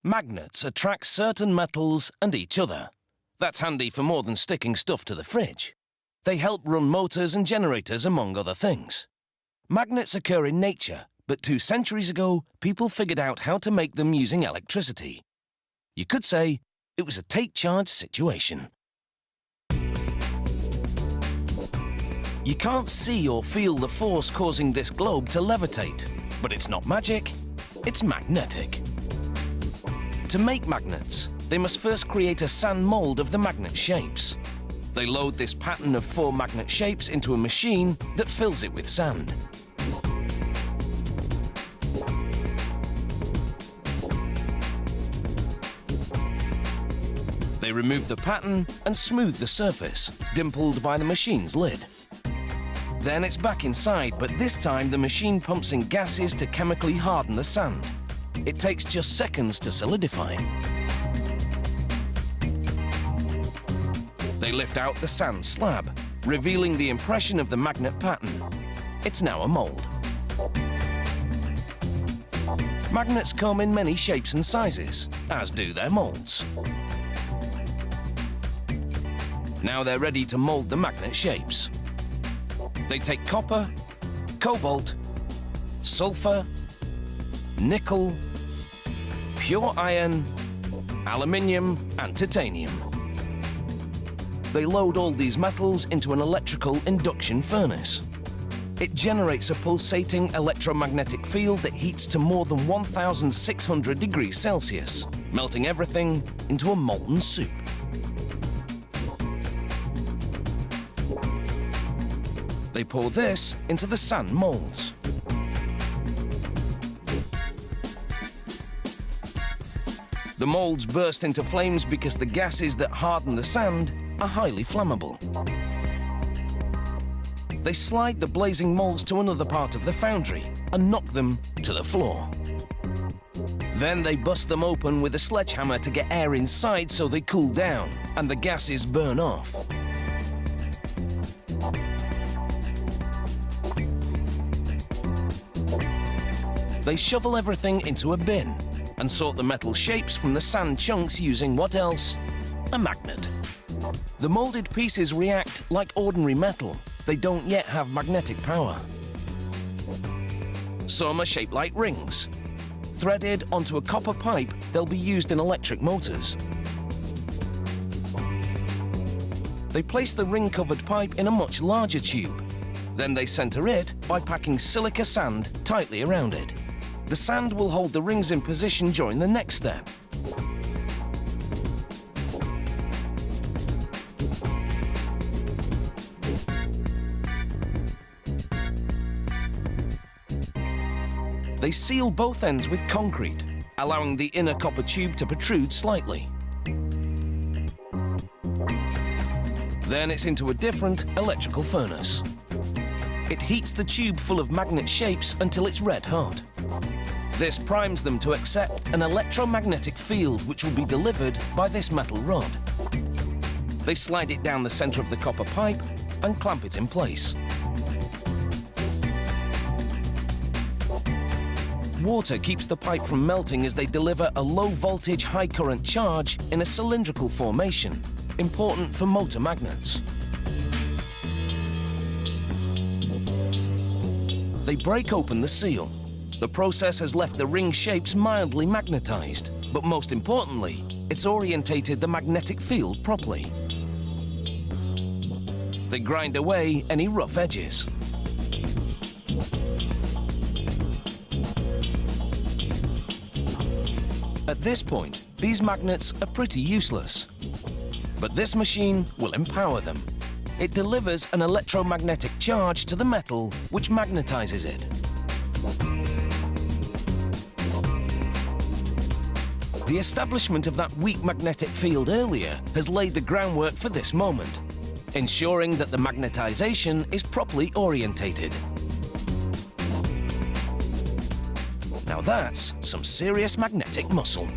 Magnets attract certain metals and each other. That's handy for more than sticking stuff to the fridge. They help run motors and generators, among other things. Magnets occur in nature, but 2 centuries ago, people figured out how to make them using electricity. You could say it was a take-charge situation. You can't see or feel the force causing this globe to levitate, but it's not magic, it's magnetic. To make magnets, they must first create a sand mold of the magnet shapes. They load this pattern of 4 magnet shapes into a machine that fills it with sand. They remove the pattern and smooth the surface, dimpled by the machine's lid. Then it's back inside, but this time the machine pumps in gases to chemically harden the sand. It takes just seconds to solidify. They lift out the sand slab, revealing the impression of the magnet pattern. It's now a mold. Magnets come in many shapes and sizes, as do their molds. Now they're ready to mold the magnet shapes. They take copper, cobalt, sulfur, nickel, pure iron, aluminium and titanium. They load all these metals into an electrical induction furnace. It generates a pulsating electromagnetic field that heats to more than 1,600 degrees Celsius, melting everything into a molten soup. They pour this into the sand molds. The molds burst into flames because the gases that harden the sand are highly flammable. They slide the blazing molds to another part of the foundry and knock them to the floor. Then they bust them open with a sledgehammer to get air inside so they cool down and the gases burn off. They shovel everything into a bin and sort the metal shapes from the sand chunks using what else? A magnet. The molded pieces react like ordinary metal. They don't yet have magnetic power. Some are shaped like rings. Threaded onto a copper pipe, they'll be used in electric motors. They place the ring-covered pipe in a much larger tube. Then they center it by packing silica sand tightly around it. The sand will hold the rings in position during the next step. They seal both ends with concrete, allowing the inner copper tube to protrude slightly. Then it's into a different electrical furnace. It heats the tube full of magnet shapes until it's red hot. This primes them to accept an electromagnetic field which will be delivered by this metal rod. They slide it down the center of the copper pipe and clamp it in place. Water keeps the pipe from melting as they deliver a low-voltage, high-current charge in a cylindrical formation, important for motor magnets. They break open the seal. The process has left the ring shapes mildly magnetized, but most importantly, it's orientated the magnetic field properly. They grind away any rough edges. At this point, these magnets are pretty useless. But this machine will empower them. It delivers an electromagnetic charge to the metal, which magnetizes it. The establishment of that weak magnetic field earlier has laid the groundwork for this moment, ensuring that the magnetization is properly orientated. Now that's some serious magnetic muscle.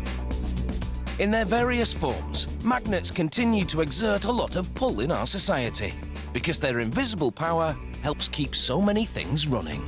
In their various forms, magnets continue to exert a lot of pull in our society because their invisible power helps keep so many things running.